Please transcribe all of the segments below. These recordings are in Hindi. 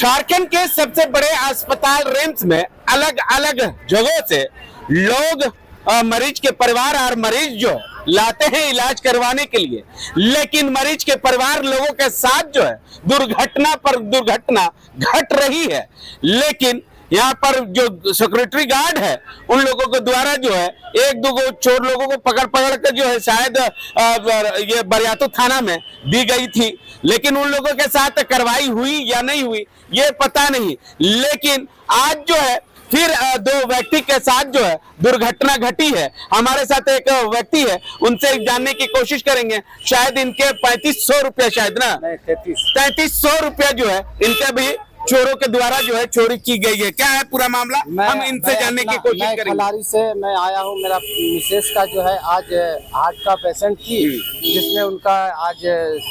झारखंड के सबसे बड़े अस्पताल रिम्स में अलग अलग जगहों से लोग मरीज के परिवार और मरीज जो लाते हैं इलाज करवाने के लिए, लेकिन मरीज के परिवार लोगों के साथ जो है दुर्घटना पर दुर्घटना घट रही है। लेकिन यहाँ पर जो सिक्योरिटी गार्ड है उन लोगों के द्वारा जो है एक दो चोर लोगों को पकड़ कर जो है शायद ये बरियातू थाना में दी गई थी, लेकिन उन लोगों के साथ कार्रवाई हुई या नहीं हुई ये पता नहीं। लेकिन आज जो है फिर दो व्यक्ति के साथ जो है दुर्घटना घटी है। हमारे साथ एक व्यक्ति है, उनसे जानने की कोशिश करेंगे। शायद इनके 3500 रुपया, शायद ना 3300 रुपया जो है इनके भी चोरों के द्वारा जो है चोरी की गई है। क्या है पूरा मामला, हम इनसे जानने की कोशिश करेंगे। खलारी से मैं आया हूँ। मेरा मिसेस का जो है आज हार्ट का पेशेंट थी, जिसमें उनका आज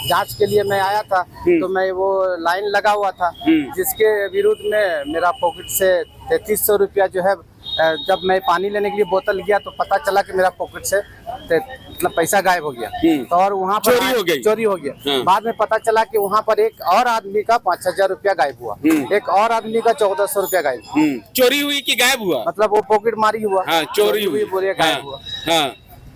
जांच के लिए मैं आया था, तो मैं वो लाइन लगा हुआ था, जिसके विरुद्ध में मेरा पॉकेट से 3300 रुपया जो है, जब मैं पानी लेने के लिए बोतल गया तो पता चला कि मेरा पॉकेट से मतलब पैसा गायब हो गया, तो और वहाँ पर चोरी हो गया। बाद में पता चला कि वहाँ पर एक और आदमी का 5000 रुपया गायब हुआ, एक और आदमी का 1400 रुपया गायब। चोरी हुई कि गायब हुआ? मतलब वो पॉकेट मारी हुआ, चोरी हुई बोले गायब हुआ।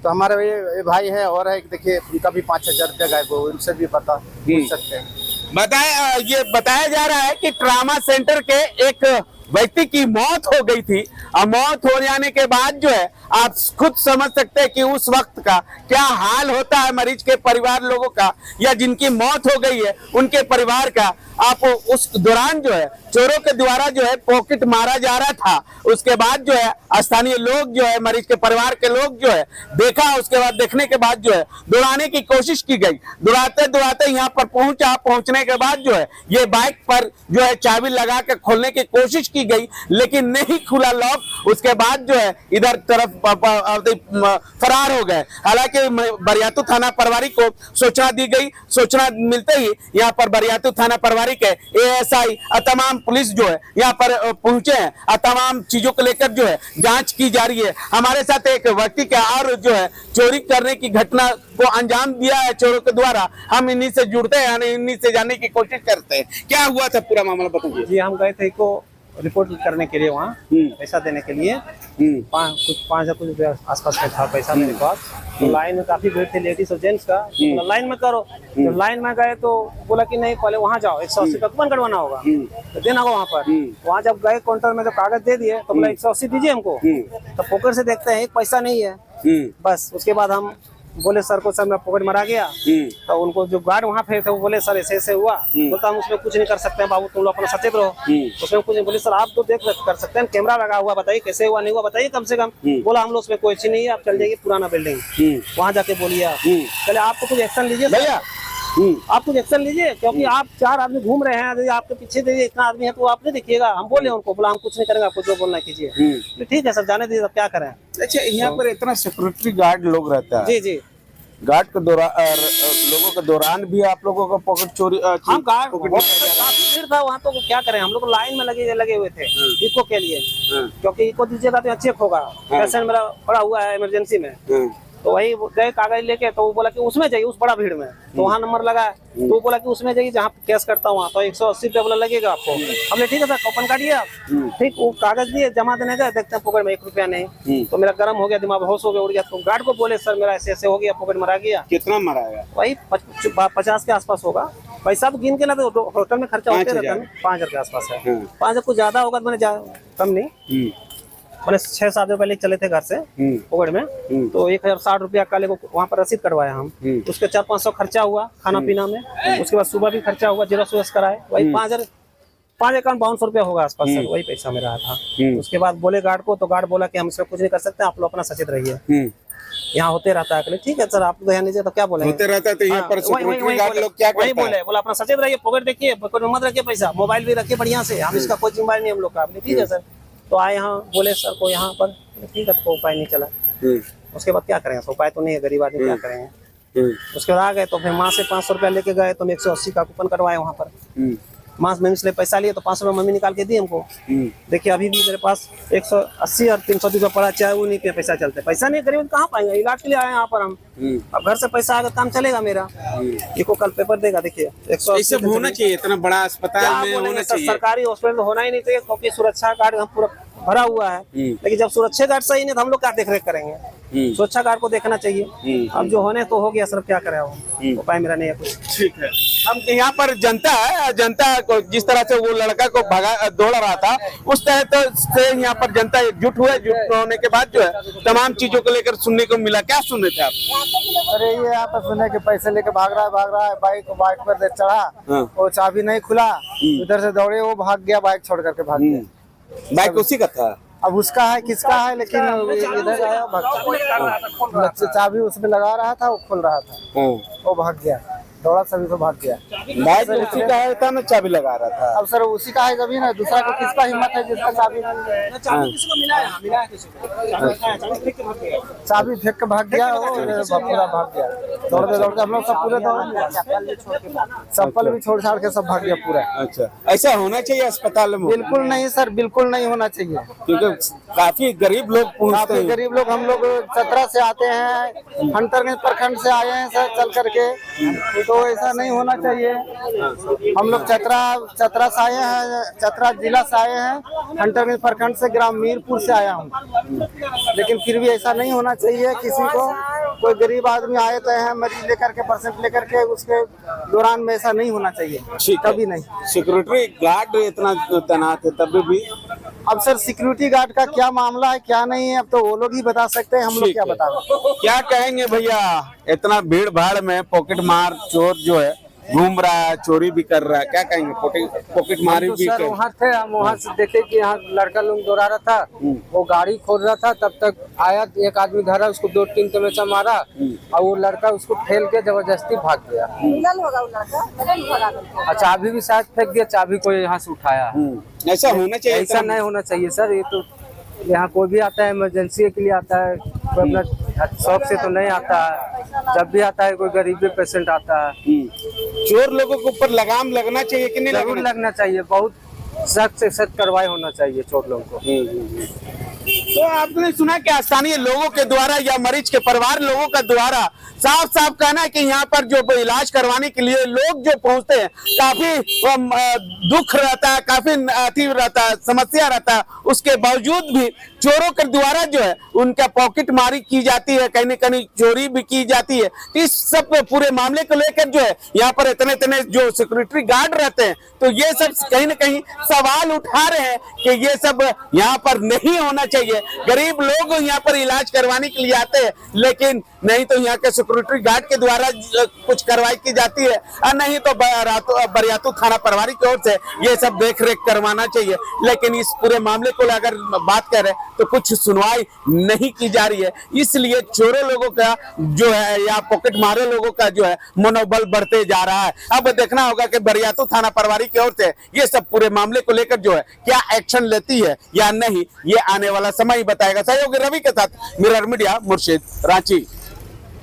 तो हमारे ये भाई है और एक देखिए उनका भी 5000 रुपया गायब हुआ, उनसे भी पता पूछ सकते हैं। ये बताया जा रहा है कि ट्रामा सेंटर के एक व्यक्ति की मौत हो गई थी, और मौत हो जाने के बाद जो है आप खुद समझ सकते हैं कि उस वक्त का क्या हाल होता है मरीज के परिवार लोगों का, या जिनकी मौत हो गई है उनके परिवार का। आप उस दौरान जो है चोरों के द्वारा जो है पॉकेट मारा जा रहा था, उसके बाद जो है स्थानीय लोग जो है मरीज के परिवार के लोग जो है देखा, उसके बाद देखने के बाद जो है दौड़ाने की कोशिश की गई। दौड़ाते दौड़ाते यहाँ पर पहुंचने के बाद जो है ये बाइक पर जो है चाबी लगा के खोलने की कोशिश की गई, लेकिन नहीं खुला लॉक। उसके बाद जो है इधर तरफ फरार हो गए। हालांकि बरियातू थाना प्रभारी को सूचना दी गई। सूचना मिलते ही यहाँ पर बरियातू थाना प्रभारी के एएसआई तमाम पुलिस जो है यहाँ पर पहुंचे हैं और तमाम चीजों को लेकर जो है जांच की जा रही है। हमारे साथ एक व्यक्ति का और जो है चोरी करने की घटना को अंजाम दिया है चोरों के द्वारा, हम इन्हीं से जुड़ते हैं, इन्हीं से जानने की कोशिश करते हैं। क्या हुआ था पूरा मामला बताइए। जी हम गए थे को रिपोर्ट करने के लिए, वहाँ पैसा देने के लिए, कुछ 5000 रुपया आसपास में था पैसा मेरे पास। तो लाइन में काफी भीड़ थी लेडीज और जेंट्स का, तो लाइन में करो। तो लाइन में गए तो बोला कि नहीं पहले वहाँ जाओ, 180 का कूपन कटवाना होगा, तो देना होगा वहाँ पर। वहाँ जब गए काउंटर में तो कागज दे दिए, तो बोला 180 दीजिए हमको। तो पॉकेट से देखते हैं एक पैसा नहीं है बस। उसके बाद हम बोले सर को, सर मेरा पॉकेट मरा गया। तो उनको जो गार्ड वहाँ पे थे वो बोले सर ऐसे ऐसे हुआ। बोलता हम उसमें कुछ नहीं कर सकते हैं बाबू, तुम लोग अपना सचेत रहो, उसमें कुछ नहीं। बोले सर आप तो देख कर सकते हैं, कैमरा लगा हुआ, बताइए कैसे हुआ नहीं हुआ बताइए कम से कम। बोला हम लोग उसमें कोई चीज नहीं है, आप चल जाइए पुराना बिल्डिंग, वहाँ जाके बोलिए आप। चले आपको कुछ एक्शन लीजिए भैया, आप कुछ एक्शन लीजिए, क्योंकि आप 4 आदमी घूम रहे हैं, यदि आपके पीछे देखिए इतना आदमी है तो आप नहीं देखिएगा। हम बोले उनको, बोला हम कुछ नहीं करेंगे, आपको जो बोलना कीजिए। ठीक है सर जाने दीजिए, क्या करें। अच्छा यहाँ पर इतना सिक्योरिटी गार्ड लोग रहता है। जी जी, गार्ड के दौरान लोगों के दौरान भी आप लोगों का पॉकेट चोरी हम गार्ड काफी भीड़ था वहाँ, तो क्या करें हम लोग लाइन में लगे हुए थे इको के लिए, क्योंकि इको दीजिएगा तो चेक होगा। पेशेंट मेरा पड़ा हुआ है इमरजेंसी में, तो वही गए कागज लेके, तो वो बोला कि उसमें जाइए उस बड़ा भीड़ में, तो वहाँ नंबर लगा, तो वो बोला कि उसमें जाइए जहाँ कैश करता हूँ वहाँ, तो 180 रुपया बोला लगेगा आपको। हमने ठीक है सर कूपन काटिए आप, ठीक वो कागज दिए जमा देने गए, देखते हैं पॉकेट में 1 रुपया नहीं। तो मेरा गर्म हो गया, दिमाग होश हो गया, उड़ गया। तो गार्ड को बोले सर मेरा ऐसे ऐसे हो गया, पॉकेट मरा गया। कितना मराया? वही 50 के आसपास होगा। पैसा तो गिन के ना, तो होटल में खर्चा होते रहता है, 5000 के आसपास है। 5000 कुछ ज्यादा होगा तो मैंने कम नहीं, मैंने 6-7 रुपए लेके चले थे घर से पॉकेट में, तो 1060 रुपया काले को वहाँ पर रसीद कटवाया हम। उसके 400-500 खर्चा हुआ खाना पीना में, उसके बाद सुबह भी खर्चा हुआ, जेरोक्स कराए, वही 5 अकाउंट 5200 रुपया होगा आसपास सर, वही पैसा मेरा था। उसके बाद बोले गार्ड को, तो गार्ड बोला कि हम इसमें कुछ नहीं कर सकते, आप लोग अपना सचेत रहिए, यहाँ होते रहता है। ठीक है सर आप ध्यान दीजिए, तो क्या बोले होते रहता है, तो यहाँ पर सिक्योरिटी गार्ड लोग क्या करते हैं? बोले बोला अपना सचेत रहिए, पॉकेट देखिए, पॉकेट में मत रखिए पैसा, मोबाइल भी रखिए बढ़िया से, हम इसका कोई जिम्मेदारी नहीं हम लोग का। ठीक है सर, तो आए यहाँ बोले सर को यहाँ पर, ठीक है तो उपाय नहीं चला। उसके बाद क्या करेंगे, उपाय तो नहीं है, गरीब आदमी क्या करेंगे। उसके बाद आ गए, तो फिर वहाँ से 500 रुपया लेके गए, तो 180 का कूपन कटवाए वहाँ पर। मास मम्मी से पैसा लिए तो 500 रुपये मम्मी निकाल के दी हमको। देखिए अभी भी मेरे पास 180 और 320 रुपये पड़ा, चाहे वो नहीं पे पैसा चलते, पैसा नहीं गरीब कहाँ पाएंगे, इलाज के लिए आए यहाँ पर हम। अब घर से पैसा आएगा काम चलेगा मेरा। ये को कल पेपर देगा, देखिए 180 होना चाहिए, इतना बड़ा अस्पताल में होना चाहिए। सरकारी हॉस्पिटल होना ही नहीं चाहिए, क्योंकि सुरक्षा गार्ड हम पूरा भरा हुआ है। लेकिन जब सुरक्षा गार्ड सही नहीं तो हम लोग क्या देख रेख करेंगे, सुरक्षा गार्ड को देखना चाहिए। अब जो होने तो हो गया सर, क्या करे वो उपाय मेरा नहीं है कुछ। ठीक है, हम यहाँ पर जनता है, जनता को जिस तरह से वो लड़का को भगा दौड़ रहा था उस तरह तो से यहाँ पर जनता एकजुट हुआ। एकजुट होने के बाद जो है तमाम चीजों को लेकर सुनने को मिला। क्या सुन रहे थे आप? अरे ये यहाँ पर सुने कि पैसे लेके भाग रहा है, बाइक पर चढ़ा, वो चाबी नहीं खुला, उधर से दौड़े, वो भाग गया, बाइक छोड़ करके भाग गया। बाइक उसी का था? अब उसका है किसका है, लेकिन इधर आया भाग, चाबी उसमें लगा रहा था, वो खोल रहा था, वो भाग गया, दौड़ा सभी तो भाग गया। बाइक उसी का है था ना, चाबी लगा रहा था। अब सर उसी का है जमीन है, दूसरा को किसका हिम्मत है जिसका चाबी चाबी फेंक के भाग गया, वो पूरा भाग गया। दौड़ते दौड़ते हम लोग सब पूरे दौड़, चप्पल भी छोड़ छाड़ के सब भाग गया पूरा। अच्छा, ऐसा होना चाहिए अस्पताल में? बिल्कुल नहीं सर, बिल्कुल नहीं होना चाहिए, क्योंकि काफी गरीब लोग पहुँचते हैं। गरीब लोग, हम लोग चतरा से आते हैं, हंटरगंज प्रखंड से आए हैं सर चल करके, तो ऐसा नहीं होना चाहिए। हम लोग चतरा से आए हैं, चतरा जिला से आए हैं, हंटरगंज प्रखंड से, ग्राम मीरपुर से आया हूँ। लेकिन फिर भी ऐसा नहीं होना चाहिए किसी को, कोई गरीब आदमी आए तो है मरीज लेकर के, पेशेंट लेकर के, उसके दौरान में ऐसा नहीं होना चाहिए, कभी नहीं। सिक्योरिटी गार्ड इतना तैनात है तब भी? अब सर सिक्योरिटी गार्ड का क्या मामला है क्या नहीं है, अब तो वो लोग ही बता सकते हैं, हम लोग क्या बताएं। क्या कहेंगे भैया, इतना भीड़ भाड़ में पॉकेट मार चोर जो है घूम रहा है, चोरी भी कर रहा है, क्या कहेंगे? पॉकेट मारी भी सर वहाँ थे, हम वहाँ से देखे कि यहाँ लड़का लोग दौड़ा रहा था, वो गाड़ी खोल रहा था, तब तक आया एक आदमी धरा, उसको 2-3 तमंचा मारा, और वो लड़का उसको ठेल के जबरदस्ती भाग गया। चाबी भी शायद फेंक दिया, चाबी को यहाँ से उठाया। ऐसा होना चाहिए? ऐसा नहीं होना चाहिए सर, ये तो यहाँ कोई भी आता है इमरजेंसी के लिए आता है, कोई अपना शौक से तो नहीं आता है, जब भी आता है कोई गरीबी पेशेंट आता है। चोर लोगों के ऊपर लगाम लगना चाहिए कि नहीं? जरूर लगना चाहिए, बहुत सख्त से सख्त कार्रवाई होना चाहिए चोर लोगों को। तो आपने सुना कि स्थानीय लोगों के द्वारा या मरीज के परिवार लोगों का द्वारा साफ साफ कहना है कि यहाँ पर जो इलाज करवाने के लिए लोग जो पहुंचते हैं काफी दुख रहता है, काफी अति रहता है, समस्या रहता है, उसके बावजूद भी चोरों के द्वारा जो है उनका पॉकेट मारी की जाती है, कहीं न कहीं चोरी भी की जाती है। तो इस सब पूरे मामले को लेकर जो है यहाँ पर इतने जो सिक्योरिटी गार्ड रहते हैं, तो ये सब कहीं न कहीं सवाल उठा रहे हैं कि ये सब यहाँ पर नहीं होना चाहिए। गरीब लोग यहाँ पर इलाज करवाने के लिए आते हैं, लेकिन नहीं तो यहाँ के सिक्योरिटी गार्ड के द्वारा कुछ कार्रवाई की जाती है, और नहीं तो बरियातू थाना प्रभारी की ओर से ये सब देख रेख करवाना चाहिए। लेकिन इस पूरे मामले को अगर बात करें तो कुछ सुनवाई नहीं की जा रही है, इसलिए चोरों लोगों का जो है या पॉकेट मारे लोगों का जो है मनोबल बढ़ते जा रहा है। अब देखना होगा कि बरियातू थाना प्रभारी की ओर से ये सब पूरे मामले को लेकर जो है क्या एक्शन लेती है या नहीं, ये आने वाला समय ही बताएगा। सहयोगी रवि के साथ मिरर मीडिया, मुर्शिद, रांची।